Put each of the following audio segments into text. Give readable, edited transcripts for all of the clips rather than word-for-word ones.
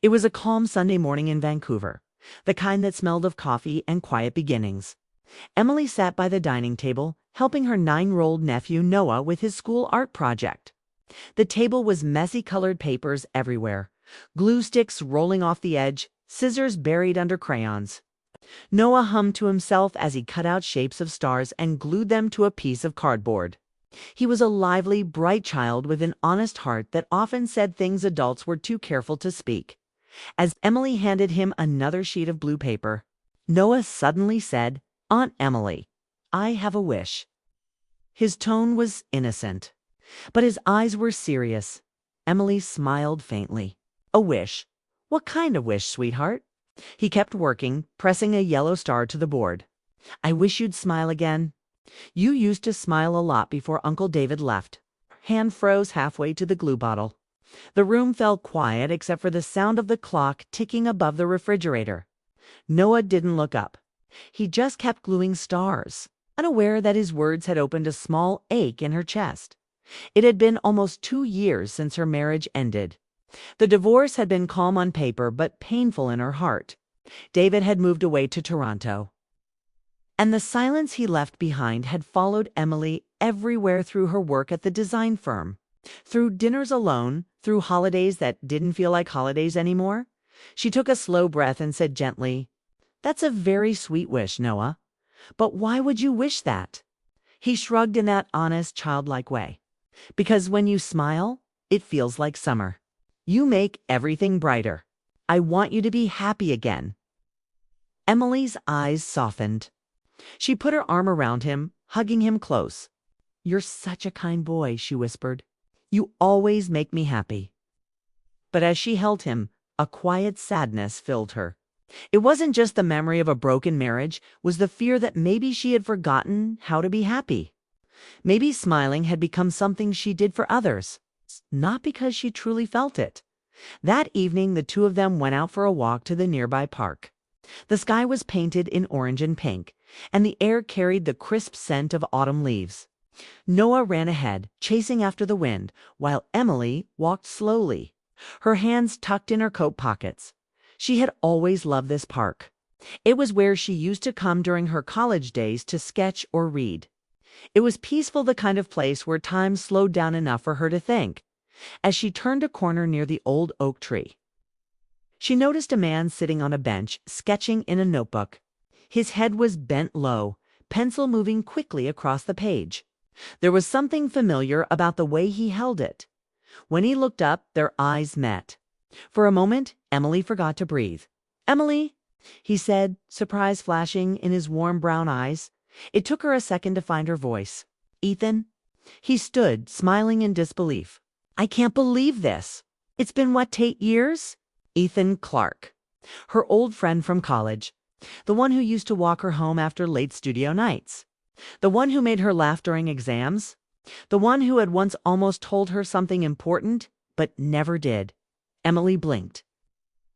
It was a calm Sunday morning in Vancouver, the kind that smelled of coffee and quiet beginnings. Emily sat by the dining table, helping her 9-year-old nephew Noah with his school art project. The table was messy colored papers everywhere, glue sticks rolling off the edge, scissors buried under crayons. Noah hummed to himself as he cut out shapes of stars and glued them to a piece of cardboard. He was a lively, bright child with an honest heart that often said things adults were too careful to speak. As Emily handed him another sheet of blue paper, Noah suddenly said, "Aunt Emily, I have a wish." His tone was innocent, but his eyes were serious. Emily smiled faintly. "A wish? What kind of wish, sweetheart?" He kept working, pressing a yellow star to the board. "I wish you'd smile again. You used to smile a lot before Uncle David left." Hand froze halfway to the glue bottle. The room fell quiet except for the sound of the clock ticking above the refrigerator. Noah didn't look up. He just kept gluing stars, unaware that his words had opened a small ache in her chest. It had been almost 2 years since her marriage ended. The divorce had been calm on paper but painful in her heart. David had moved away to Toronto, and the silence he left behind had followed Emily everywhere through her work at the design firm. Through dinners alone, through holidays that didn't feel like holidays anymore. She took a slow breath and said gently, "That's a very sweet wish, Noah. But why would you wish that?" He shrugged in that honest, childlike way. "Because when you smile, it feels like summer. You make everything brighter. I want you to be happy again." Emily's eyes softened. She put her arm around him, hugging him close. "You're such a kind boy," she whispered. "You always make me happy." But as she held him, a quiet sadness filled her. It wasn't just the memory of a broken marriage, it was the fear that maybe she had forgotten how to be happy. Maybe smiling had become something she did for others, not because she truly felt it. That evening, the two of them went out for a walk to the nearby park. The sky was painted in orange and pink, and the air carried the crisp scent of autumn leaves. Noah ran ahead, chasing after the wind, while Emily walked slowly, her hands tucked in her coat pockets. She had always loved this park. It was where she used to come during her college days to sketch or read. It was peaceful, the kind of place where time slowed down enough for her to think. As she turned a corner near the old oak tree, she noticed a man sitting on a bench, sketching in a notebook. His head was bent low, pencil moving quickly across the page. There was something familiar about the way he held it. When he looked up, their eyes met. For a moment, Emily forgot to breathe. "Emily," he said, surprise flashing in his warm brown eyes. It took her a second to find her voice. "Ethan?" He stood, smiling in disbelief. "I can't believe this. It's been, what, 8 years?" Ethan Clark, her old friend from college, the one who used to walk her home after late studio nights, the one who made her laugh during exams, the one who had once almost told her something important, but never did. Emily blinked,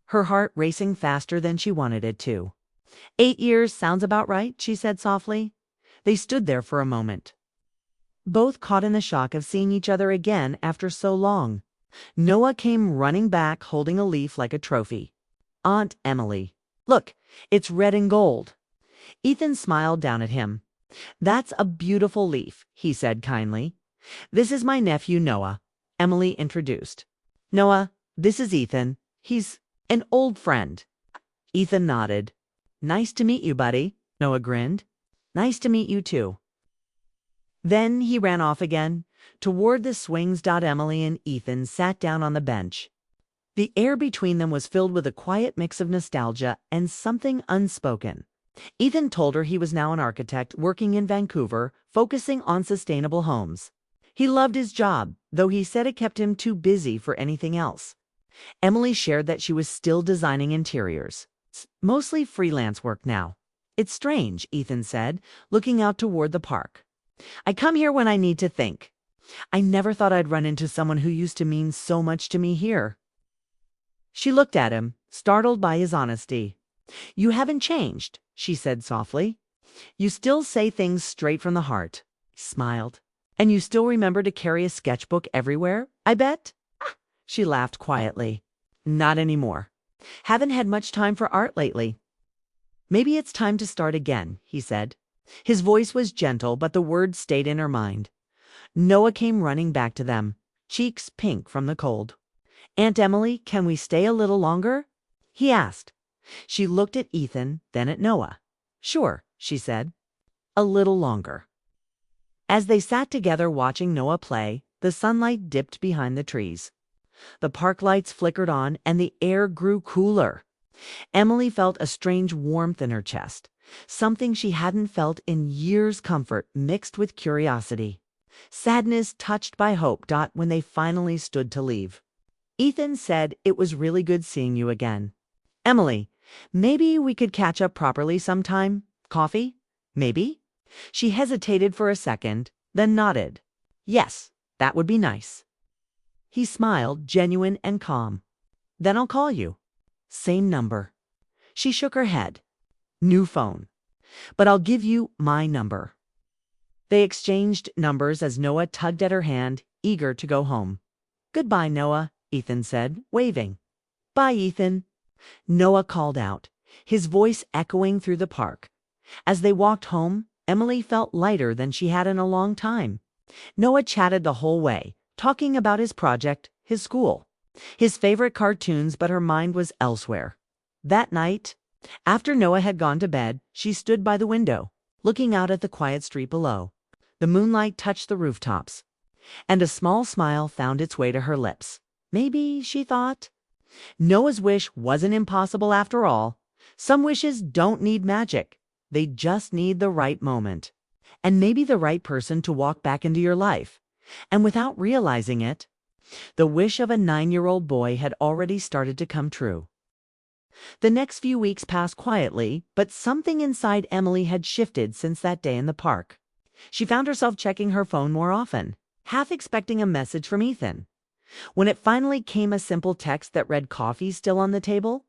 her heart racing faster than she wanted it to. 8 years sounds about right, she said softly. They stood there for a moment, both caught in the shock of seeing each other again after so long. Noah came running back, holding a leaf like a trophy. "Aunt Emily, look, it's red and gold." Ethan smiled down at him. "That's a beautiful leaf," he said kindly. "This is my nephew Noah," Emily introduced. "Noah, this is Ethan. He's an old friend." Ethan nodded. "Nice to meet you, buddy." Noah grinned. "Nice to meet you too." Then he ran off again, toward the swings. Emily and Ethan sat down on the bench. The air between them was filled with a quiet mix of nostalgia and something unspoken. Ethan told her he was now an architect working in Vancouver, focusing on sustainable homes. He loved his job, though he said it kept him too busy for anything else. Emily shared that she was still designing interiors, mostly freelance work now. "It's strange," Ethan said, looking out toward the park. "I come here when I need to think. I never thought I'd run into someone who used to mean so much to me here." She looked at him, startled by his honesty. "You haven't changed," she said softly. "You still say things straight from the heart." He smiled. "And you still remember to carry a sketchbook everywhere, I bet?" She laughed quietly. "Not anymore." Haven't had much time for art lately. Maybe it's time to start again, he said. His voice was gentle, but the words stayed in her mind. Noah came running back to them, cheeks pink from the cold. Aunt Emily, can we stay a little longer? He asked. She looked at Ethan, then at Noah. Sure, she said. A little longer. As they sat together watching Noah play, the sunlight dipped behind the trees. The park lights flickered on and the air grew cooler. Emily felt a strange warmth in her chest, something she hadn't felt in years, comfort mixed with curiosity. Sadness touched by hope. When they finally stood to leave. Ethan said, it was really good seeing you again. Emily, maybe we could catch up properly sometime? Coffee? Maybe? She hesitated for a second, then nodded. Yes, that would be nice. He smiled, genuine and calm. Then I'll call you. Same number. She shook her head. New phone. But I'll give you my number. They exchanged numbers as Noah tugged at her hand, eager to go home. Goodbye, Noah, Ethan said, waving. Bye, Ethan. Noah called out, his voice echoing through the park. As they walked home, Emily felt lighter than she had in a long time. Noah chatted the whole way, talking about his project, his school, his favorite cartoons, but her mind was elsewhere. That night, after Noah had gone to bed, she stood by the window, looking out at the quiet street below. The moonlight touched the rooftops, and a small smile found its way to her lips. Maybe, she thought, Noah's wish wasn't impossible after all. Some wishes don't need magic. They just need the right moment. And maybe the right person to walk back into your life. And without realizing it, the wish of a 9-year-old boy had already started to come true. The next few weeks passed quietly, but something inside Emily had shifted since that day in the park. She found herself checking her phone more often, half expecting a message from Ethan. When it finally came, a simple text that read coffee still on the table,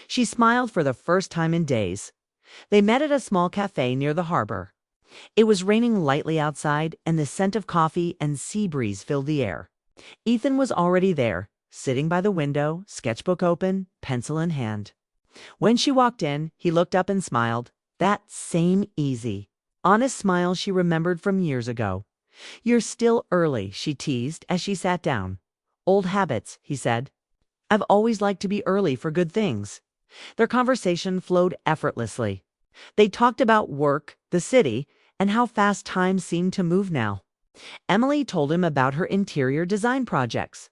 she smiled for the first time in days. They met at a small cafe near the harbor. It was raining lightly outside, and the scent of coffee and sea breeze filled the air. Ethan was already there, sitting by the window, sketchbook open, pencil in hand. When she walked in, he looked up and smiled. That same easy, honest smile she remembered from years ago. You're still early, she teased as she sat down. Old habits, he said. I've always liked to be early for good things. Their conversation flowed effortlessly. They talked about work, the city, and how fast time seemed to move now. Emily told him about her interior design projects,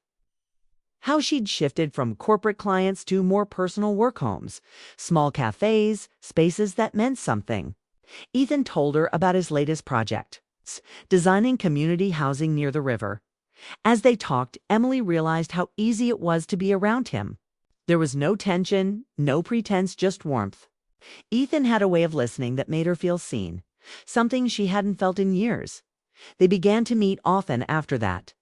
how she'd shifted from corporate clients to more personal work homes, small cafes, spaces that meant something. Ethan told her about his latest project, designing community housing near the river. As they talked, Emily realized how easy it was to be around him. There was no tension, no pretense, just warmth. Ethan had a way of listening that made her feel seen, something she hadn't felt in years. They began to meet often after that,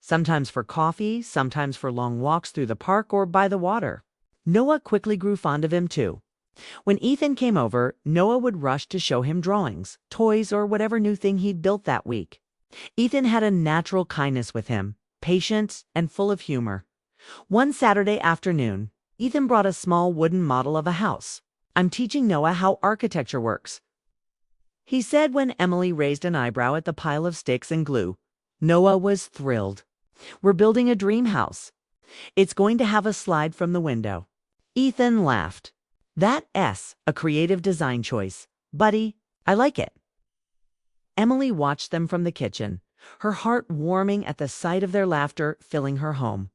sometimes for coffee, sometimes for long walks through the park or by the water. Noah quickly grew fond of him too. When Ethan came over, Noah would rush to show him drawings, toys, or whatever new thing he'd built that week. Ethan had a natural kindness with him, patient and full of humor. One Saturday afternoon, Ethan brought a small wooden model of a house. I'm teaching Noah how architecture works, he said when Emily raised an eyebrow at the pile of sticks and glue. Noah was thrilled. We're building a dream house. It's going to have a slide from the window. Ethan laughed. That's a creative design choice. Buddy, I like it. Emily watched them from the kitchen, her heart warming at the sight of their laughter filling her home.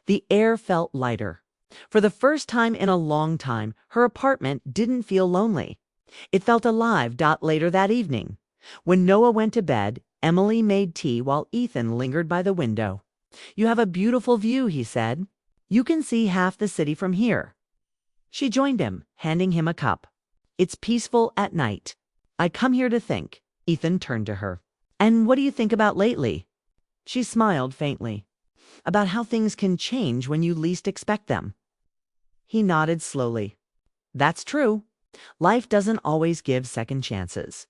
The air felt lighter. For the first time in a long time, her apartment didn't feel lonely. It felt alive. Later that evening, when Noah went to bed, Emily made tea while Ethan lingered by the window. You have a beautiful view, he said. You can see half the city from here. She joined him, handing him a cup. It's peaceful at night. I come here to think. Ethan turned to her. And what do you think about lately? She smiled faintly. About how things can change when you least expect them. He nodded slowly. That's true. Life doesn't always give second chances.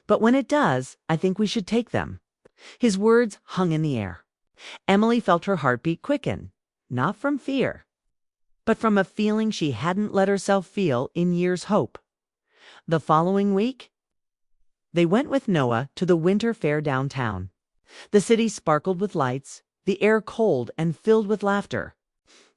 But when it does, I think we should take them. His words hung in the air. Emily felt her heartbeat quicken, not from fear, but from a feeling she hadn't let herself feel in years. Hope. The following week, they went with Noah to the winter fair downtown. The city sparkled with lights, the air cold and filled with laughter.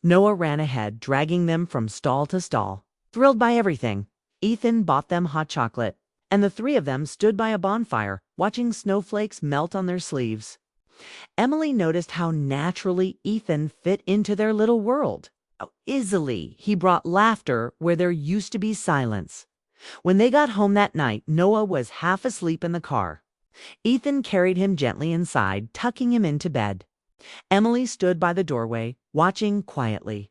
Noah ran ahead, dragging them from stall to stall. Thrilled by everything, Ethan bought them hot chocolate, and the three of them stood by a bonfire, watching snowflakes melt on their sleeves. Emily noticed how naturally Ethan fit into their little world. How easily he brought laughter where there used to be silence. When they got home that night, Noah was half asleep in the car. Ethan carried him gently inside, tucking him into bed. Emily stood by the doorway, watching quietly.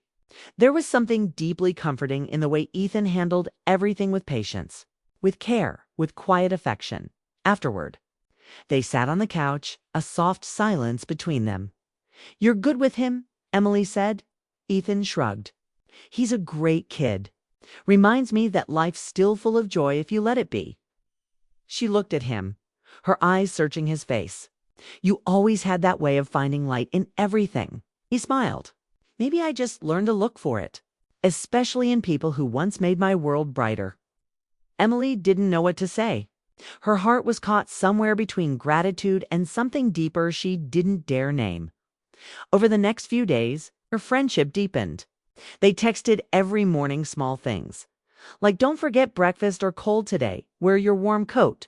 There was something deeply comforting in the way Ethan handled everything with patience, with care, with quiet affection. Afterward, they sat on the couch, a soft silence between them. "You're good with him?" Emily said. Ethan shrugged. "He's a great kid. Reminds me that life's still full of joy if you let it be." She looked at him, her eyes searching his face. "You always had that way of finding light in everything." He smiled. "Maybe I just learned to look for it, especially in people who once made my world brighter." Emily didn't know what to say. Her heart was caught somewhere between gratitude and something deeper she didn't dare name. Over the next few days, her friendship deepened. They texted every morning, small things, like "Don't forget breakfast or cold today, wear your warm coat."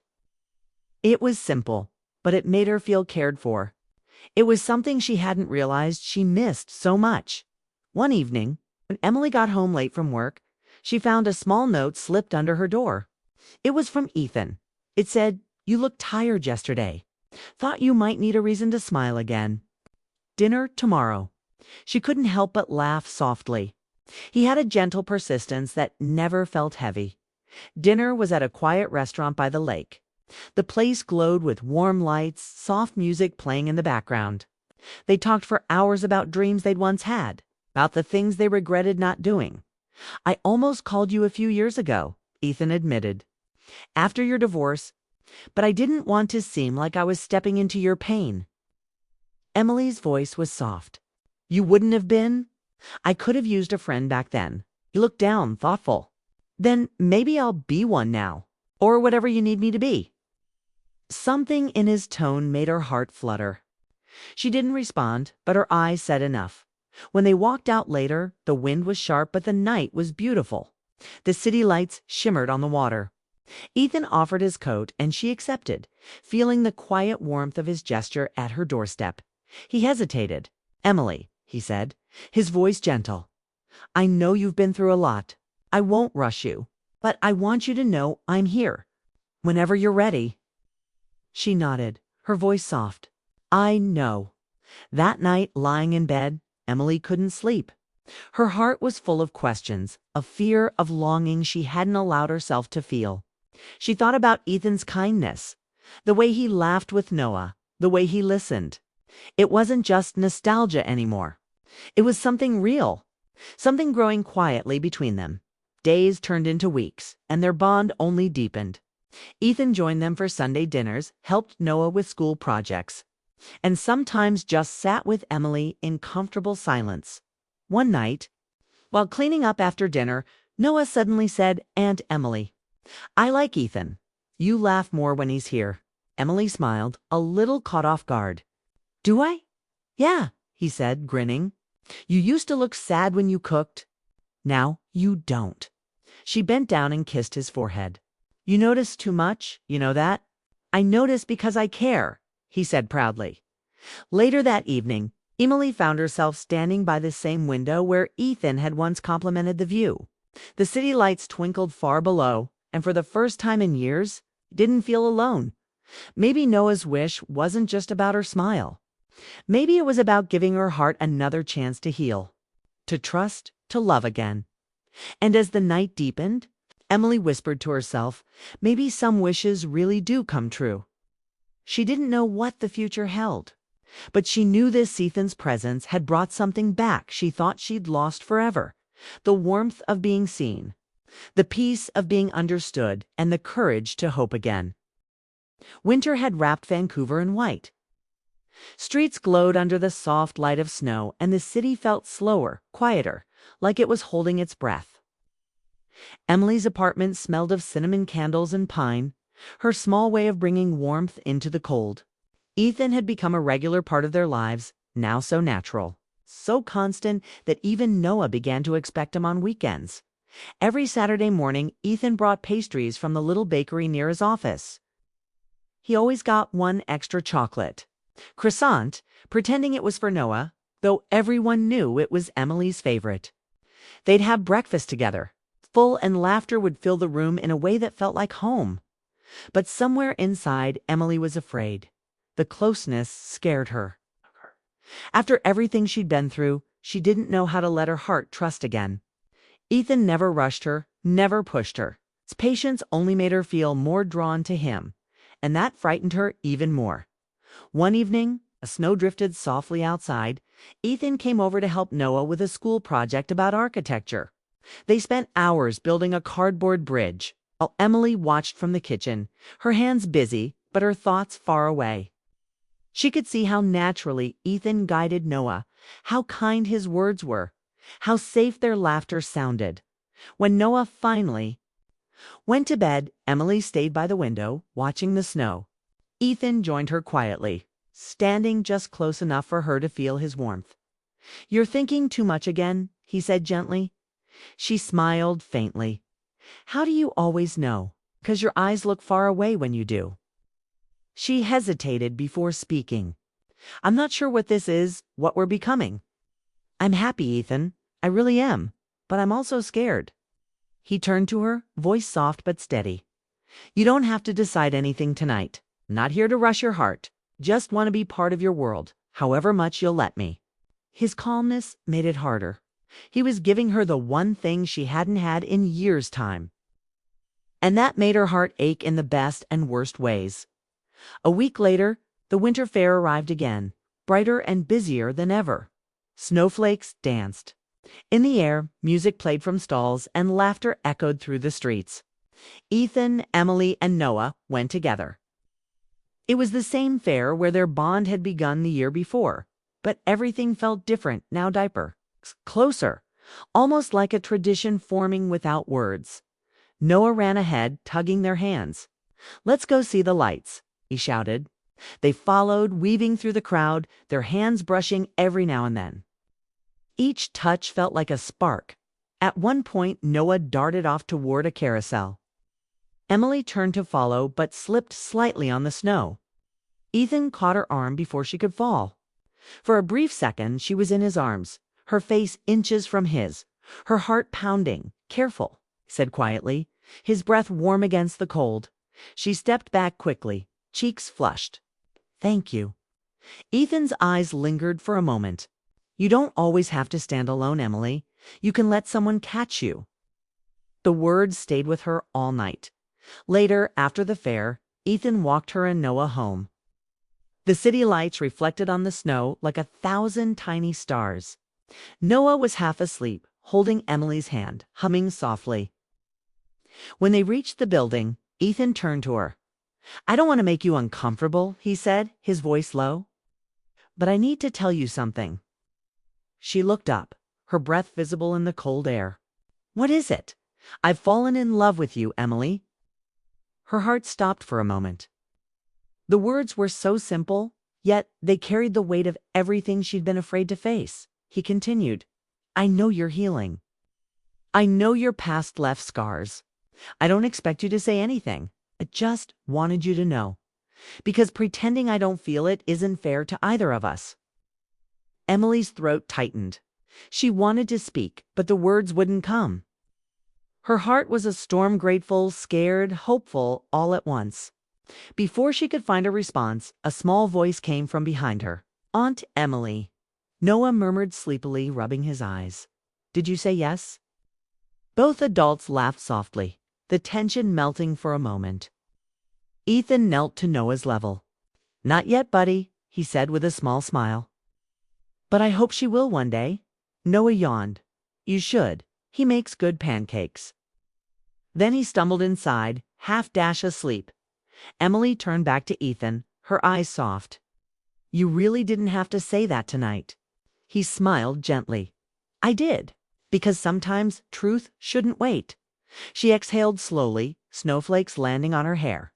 It was simple, but it made her feel cared for. It was something she hadn't realized she missed so much. One evening, when Emily got home late from work, she found a small note slipped under her door. It was from Ethan. It said, "You looked tired yesterday. Thought you might need a reason to smile again. Dinner tomorrow." She couldn't help but laugh softly. He had a gentle persistence that never felt heavy. Dinner was at a quiet restaurant by the lake. The place glowed with warm lights, soft music playing in the background. They talked for hours about dreams they'd once had, about the things they regretted not doing. "I almost called you a few years ago," Ethan admitted, "after your divorce, but I didn't want to seem like I was stepping into your pain." Emily's voice was soft. "You wouldn't have been? I could have used a friend back then." He looked down, thoughtful. "Then maybe I'll be one now, or whatever you need me to be." Something in his tone made her heart flutter. She didn't respond, but her eyes said enough. When they walked out later, the wind was sharp, but the night was beautiful. The city lights shimmered on the water. Ethan offered his coat, and she accepted, feeling the quiet warmth of his gesture at her doorstep. He hesitated. "Emily," he said, his voice gentle, "I know you've been through a lot. I won't rush you, but I want you to know I'm here, whenever you're ready." She nodded, her voice soft. "I know." That night, lying in bed, Emily couldn't sleep. Her heart was full of questions, of fear, of longing she hadn't allowed herself to feel. She thought about Ethan's kindness, the way he laughed with Noah, the way he listened. It wasn't just nostalgia anymore. It was something real, something growing quietly between them. Days turned into weeks, and their bond only deepened. Ethan joined them for Sunday dinners, helped Noah with school projects, and sometimes just sat with Emily in comfortable silence. One night, while cleaning up after dinner, Noah suddenly said, "Aunt Emily, I like Ethan. You laugh more when he's here." Emily smiled, a little caught off guard. "Do I?" "Yeah," he said, grinning. "You used to look sad when you cooked. Now you don't." She bent down and kissed his forehead. "You notice too much, you know that?" "I notice because I care," he said proudly. Later that evening, Emily found herself standing by the same window where Ethan had once complimented the view. The city lights twinkled far below, and for the first time in years, didn't feel alone. Maybe Noah's wish wasn't just about her smile. Maybe it was about giving her heart another chance to heal, to trust, to love again. And as the night deepened, Emily whispered to herself, maybe some wishes really do come true. She didn't know what the future held, but she knew this Ethan's presence had brought something back she thought she'd lost forever. The warmth of being seen, the peace of being understood, and the courage to hope again. Winter had wrapped Vancouver in white. Streets glowed under the soft light of snow, and the city felt slower, quieter, like it was holding its breath. Emily's apartment smelled of cinnamon candles and pine, her small way of bringing warmth into the cold. Ethan had become a regular part of their lives, now so natural, so constant that even Noah began to expect him on weekends. Every Saturday morning, Ethan brought pastries from the little bakery near his office. He always got one extra chocolate croissant, pretending it was for Noah, though everyone knew it was Emily's favorite. They'd have breakfast together, full, and laughter would fill the room in a way that felt like home. But somewhere inside, Emily was afraid. The closeness scared her. After everything she'd been through, she didn't know how to let her heart trust again. Ethan never rushed her, never pushed her. His patience only made her feel more drawn to him, and that frightened her even more. One evening, as snow drifted softly outside, Ethan came over to help Noah with a school project about architecture. They spent hours building a cardboard bridge, while Emily watched from the kitchen, her hands busy, but her thoughts far away. She could see how naturally Ethan guided Noah, how kind his words were, how safe their laughter sounded. When Noah finally went to bed, Emily stayed by the window, watching the snow. Ethan joined her quietly, standing just close enough for her to feel his warmth. "You're thinking too much again," he said gently. She smiled faintly. "How do you always know? 'Cause your eyes look far away when you do." She hesitated before speaking. "I'm not sure what this is, what we're becoming. I'm happy, Ethan. I really am. But I'm also scared." He turned to her, voice soft but steady. "You don't have to decide anything tonight. I'm not here to rush your heart. Just want to be part of your world, however much you'll let me." His calmness made it harder. He was giving her the one thing she hadn't had in years' time. And that made her heart ache in the best and worst ways. A week later, the winter fair arrived again, brighter and busier than ever. Snowflakes danced. In the air, music played from stalls, and laughter echoed through the streets. Ethan, Emily, and Noah went together. It was the same fair where their bond had begun the year before, but everything felt different now, closer, almost like a tradition forming without words. Noah ran ahead, tugging their hands. "Let's go see the lights," he shouted. They followed, weaving through the crowd, their hands brushing every now and then. Each touch felt like a spark. At one point, Noah darted off toward a carousel. Emily turned to follow, but slipped slightly on the snow. Ethan caught her arm before she could fall. For a brief second, she was in his arms, her face inches from his, her heart pounding. "Careful," he said quietly, his breath warm against the cold. She stepped back quickly, cheeks flushed. "Thank you." Ethan's eyes lingered for a moment. "You don't always have to stand alone, Emily. You can let someone catch you." The words stayed with her all night. Later, after the fair, Ethan walked her and Noah home. The city lights reflected on the snow like 1,000 tiny stars. Noah was half asleep, holding Emily's hand, humming softly. When they reached the building, Ethan turned to her. "I don't want to make you uncomfortable," he said, his voice low, "but I need to tell you something." She looked up, her breath visible in the cold air. "What is it?" "I've fallen in love with you, Emily." Her heart stopped for a moment. The words were so simple, yet they carried the weight of everything she'd been afraid to face. He continued, "I know you're healing. I know your past left scars. I don't expect you to say anything. I just wanted you to know. Because pretending I don't feel it isn't fair to either of us." Emily's throat tightened. She wanted to speak, but the words wouldn't come. Her heart was a storm, grateful, scared, hopeful, all at once. Before she could find a response, a small voice came from behind her. "Aunt Emily." Noah murmured sleepily, rubbing his eyes. "Did you say yes?" Both adults laughed softly, the tension melting for a moment. Ethan knelt to Noah's level. "Not yet, buddy," he said with a small smile. "But I hope she will one day." Noah yawned. "You should. He makes good pancakes." Then he stumbled inside, half asleep. Emily turned back to Ethan, her eyes soft. "You really didn't have to say that tonight." He smiled gently. "I did. Because sometimes truth shouldn't wait. She exhaled slowly, snowflakes landing on her hair.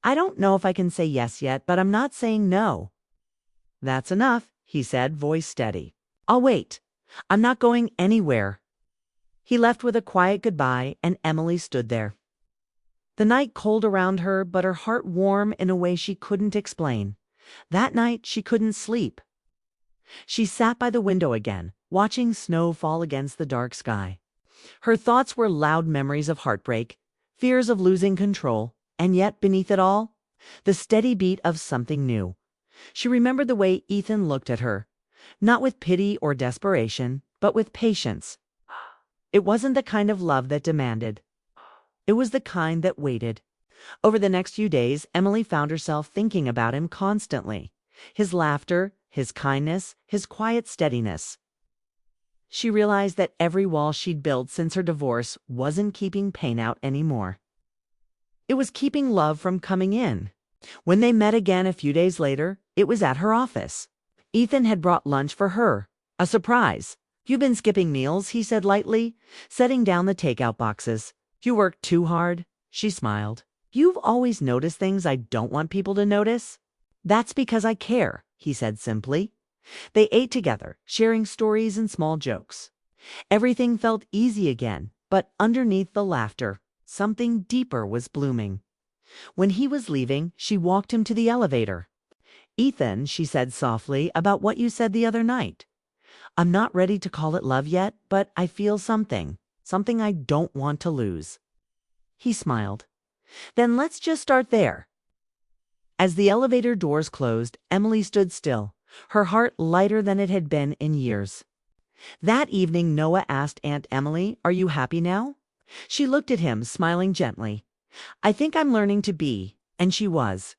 I don't know if I can say yes yet, but I'm not saying no. That's enough, he said, voice steady. I'll wait. I'm not going anywhere. He left with a quiet goodbye, and Emily stood there. The night cold around her, but her heart warm in a way she couldn't explain. That night she couldn't sleep. She sat by the window again, watching snow fall against the dark sky. Her thoughts were loud memories of heartbreak, fears of losing control, and yet beneath it all, the steady beat of something new. She remembered the way Ethan looked at her, not with pity or desperation, but with patience. It wasn't the kind of love that demanded. It was the kind that waited. Over the next few days, Emily found herself thinking about him constantly. His laughter, his kindness, his quiet steadiness. She realized that every wall she'd built since her divorce wasn't keeping pain out anymore. It was keeping love from coming in. When they met again a few days later, it was at her office. Ethan had brought lunch for her. A surprise. You've been skipping meals, he said lightly, setting down the takeout boxes. You work too hard, she smiled. You've always noticed things I don't want people to notice. That's because I care, he said simply. They ate together, sharing stories and small jokes. Everything felt easy again, but underneath the laughter, something deeper was blooming. When he was leaving, she walked him to the elevator. Ethan, she said softly, about what you said the other night. I'm not ready to call it love yet, but I feel something I don't want to lose. He smiled. Then let's just start there. As the elevator doors closed, Emily stood still, her heart lighter than it had been in years. That evening, Noah asked Aunt Emily, "Are you happy now?" She looked at him, smiling gently. "I think I'm learning to be," and she was.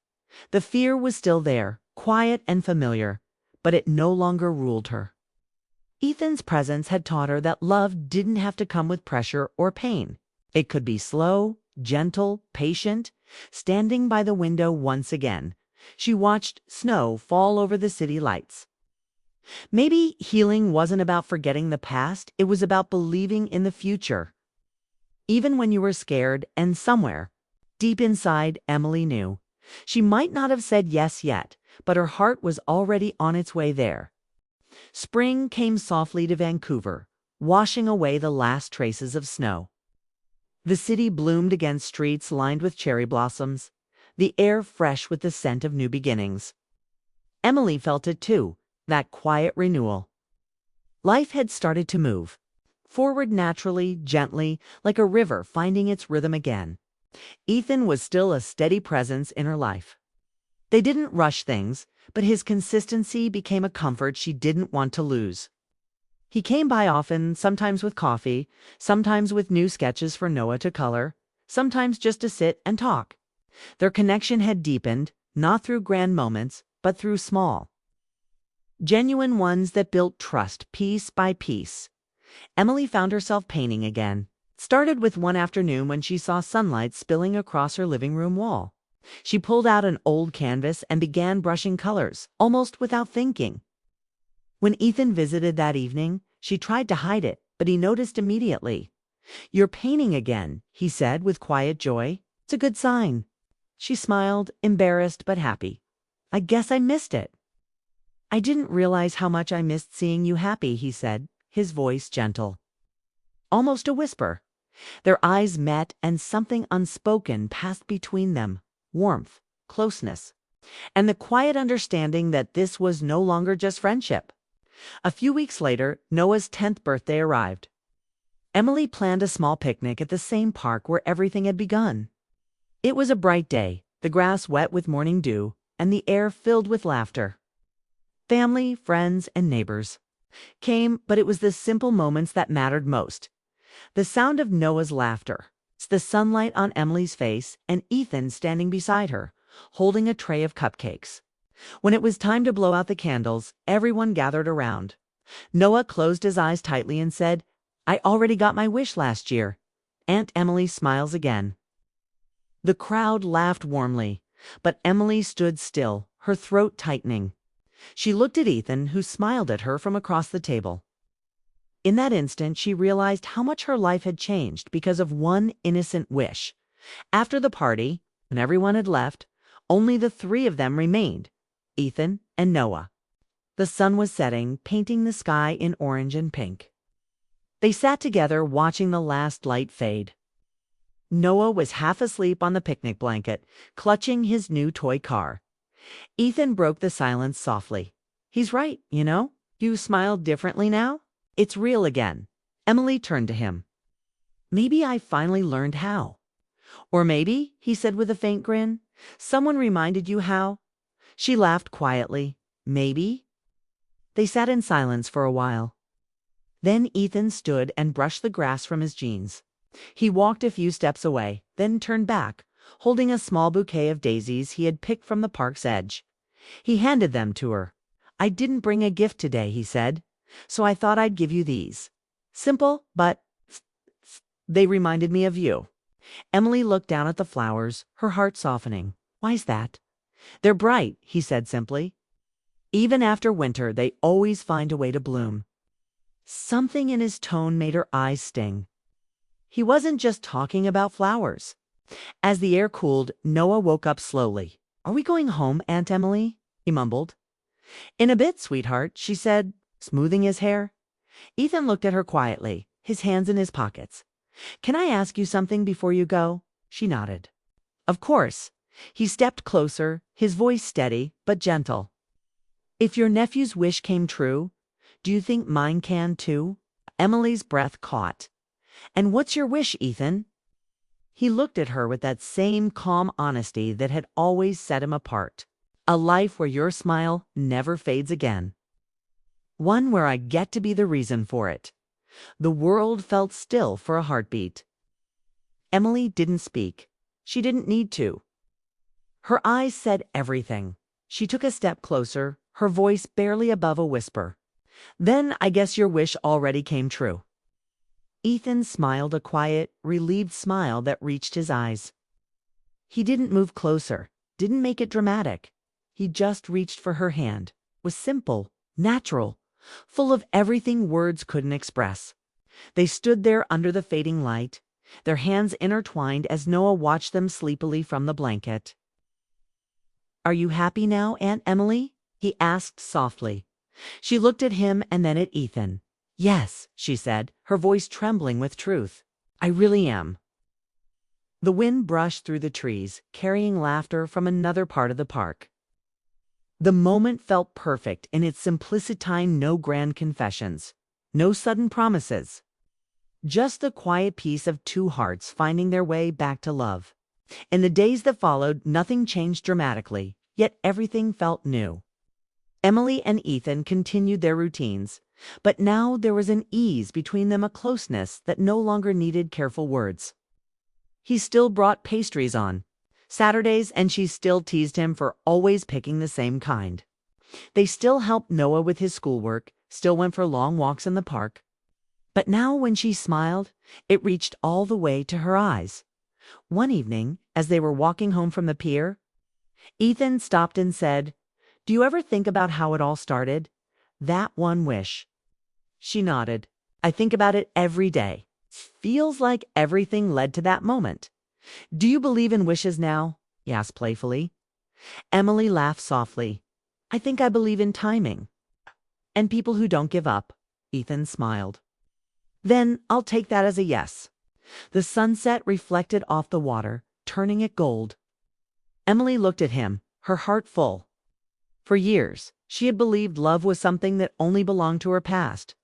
The fear was still there, quiet and familiar, but it no longer ruled her. Ethan's presence had taught her that love didn't have to come with pressure or pain. It could be slow, gentle, patient. Standing by the window once again, she watched snow fall over the city lights. Maybe healing wasn't about forgetting the past, it was about believing in the future. Even when you were scared, and somewhere, deep inside, Emily knew. She might not have said yes yet, but her heart was already on its way there. Spring came softly to Vancouver, washing away the last traces of snow. The city bloomed against streets lined with cherry blossoms, the air fresh with the scent of new beginnings. Emily felt it too, that quiet renewal. Life had started to move, forward naturally, gently, like a river finding its rhythm again. Ethan was still a steady presence in her life. They didn't rush things, but his consistency became a comfort she didn't want to lose. He came by often, sometimes with coffee, sometimes with new sketches for Noah to color, sometimes just to sit and talk. Their connection had deepened, not through grand moments, but through small, genuine ones that built trust piece by piece. Emily found herself painting again. It started with one afternoon when she saw sunlight spilling across her living room wall. She pulled out an old canvas and began brushing colors, almost without thinking. When Ethan visited that evening, she tried to hide it, but he noticed immediately. "You're painting again," he said with quiet joy. "It's a good sign." She smiled, embarrassed but happy. "I guess I missed it." "I didn't realize how much I missed seeing you happy," he said, his voice gentle. Almost a whisper. Their eyes met and something unspoken passed between them. Warmth, closeness, and the quiet understanding that this was no longer just friendship. A few weeks later, Noah's 10th birthday arrived. Emily planned a small picnic at the same park where everything had begun. It was a bright day, the grass wet with morning dew, and the air filled with laughter. Family, friends, and neighbors came, but it was the simple moments that mattered most. The sound of Noah's laughter, the sunlight on Emily's face, and Ethan standing beside her, holding a tray of cupcakes. When it was time to blow out the candles, everyone gathered around. Noah closed his eyes tightly and said, "I already got my wish last year." Aunt Emily smiles again. The crowd laughed warmly, but Emily stood still, her throat tightening. She looked at Ethan, who smiled at her from across the table. In that instant, she realized how much her life had changed because of one innocent wish. After the party, when everyone had left, only the three of them remained, Ethan and Noah. The sun was setting, painting the sky in orange and pink. They sat together watching the last light fade. Noah was half asleep on the picnic blanket, clutching his new toy car. Ethan broke the silence softly. "He's right, you know. You smile differently now. It's real again." Emily turned to him. "Maybe I finally learned how." "Or maybe," he said with a faint grin, "someone reminded you how." She laughed quietly. "Maybe." They sat in silence for a while. Then Ethan stood and brushed the grass from his jeans. He walked a few steps away, then turned back, holding a small bouquet of daisies he had picked from the park's edge. He handed them to her. "I didn't bring a gift today," he said, "so I thought I'd give you these. Simple, but they reminded me of you." Emily looked down at the flowers, her heart softening. "Why's that?" "They're bright," he said simply. "Even after winter, they always find a way to bloom." Something in his tone made her eyes sting. He wasn't just talking about flowers. As the air cooled, Noah woke up slowly. "Are we going home, Aunt Emily?" he mumbled. "In a bit, sweetheart," she said, smoothing his hair. Ethan looked at her quietly, his hands in his pockets. "Can I ask you something before you go?" She nodded. "Of course." He stepped closer, his voice steady but gentle. "If your nephew's wish came true, do you think mine can too?" Emily's breath caught. "And what's your wish, Ethan?" He looked at her with that same calm honesty that had always set him apart. "A life where your smile never fades again. One where I get to be the reason for it." The world felt still for a heartbeat. Emily didn't speak. She didn't need to. Her eyes said everything. She took a step closer, her voice barely above a whisper. "Then I guess your wish already came true." Ethan smiled, a quiet, relieved smile that reached his eyes. He didn't move closer, didn't make it dramatic. He just reached for her hand. Was simple, natural, full of everything words couldn't express. They stood there under the fading light, their hands intertwined as Noah watched them sleepily from the blanket. "Are you happy now, Aunt Emily?" he asked softly. She looked at him and then at Ethan. "Yes," she said, her voice trembling with truth. "I really am." The wind brushed through the trees, carrying laughter from another part of the park. The moment felt perfect in its simplicity, no grand confessions, no sudden promises. Just the quiet peace of two hearts finding their way back to love. In the days that followed, nothing changed dramatically, yet everything felt new. Emily and Ethan continued their routines, but now there was an ease between them, a closeness that no longer needed careful words. He still brought pastries on Saturdays, and she still teased him for always picking the same kind. They still helped Noah with his schoolwork, still went for long walks in the park. But now when she smiled, it reached all the way to her eyes. One evening, as they were walking home from the pier, Ethan stopped and said, "Do you ever think about how it all started? That one wish." She nodded. "I think about it every day. Feels like everything led to that moment." "Do you believe in wishes now?" he asked playfully. Emily laughed softly. "I think I believe in timing. And people who don't give up." Ethan smiled. "Then I'll take that as a yes." The sunset reflected off the water, turning it gold. Emily looked at him, her heart full. For years, she had believed love was something that only belonged to her past.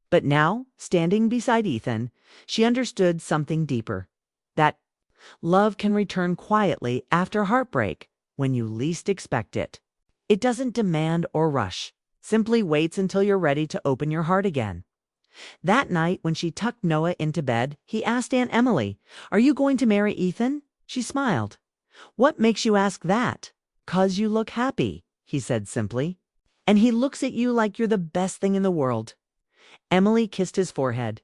But now, standing beside Ethan, she understood something deeper. That love can return quietly after heartbreak, when you least expect it. It doesn't demand or rush, simply waits until you're ready to open your heart again. That night, when she tucked Noah into bed, he asked Aunt Emily, "Are you going to marry Ethan?" She smiled. "What makes you ask that?" "'Cause you look happy," he said simply. "And he looks at you like you're the best thing in the world." Emily kissed his forehead.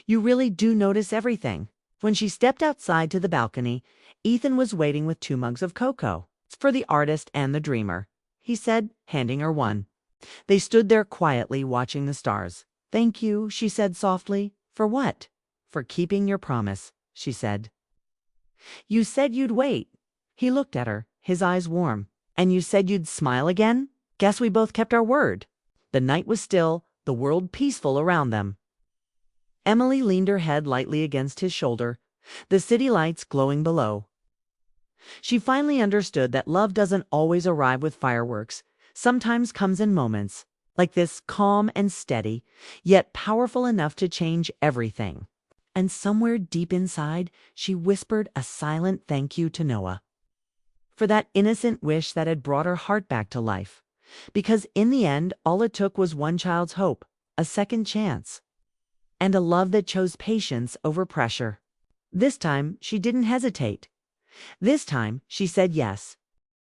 "You really do notice everything." When she stepped outside to the balcony, Ethan was waiting with 2 mugs of cocoa. "It's for the artist and the dreamer," he said, handing her one. They stood there quietly watching the stars. "Thank you," she said softly. "For what?" "For keeping your promise," she said. "You said you'd wait." He looked at her, his eyes warm. "And you said you'd smile again? Guess we both kept our word." The night was still, the world peaceful around them. Emily leaned her head lightly against his shoulder, the city lights glowing below. She finally understood that love doesn't always arrive with fireworks, sometimes comes in moments, like this, calm and steady, yet powerful enough to change everything. And somewhere deep inside, she whispered a silent thank you to Noah for that innocent wish that had brought her heart back to life. Because in the end, all it took was one child's hope, a second chance, and a love that chose patience over pressure. This time, she didn't hesitate. This time, she said yes,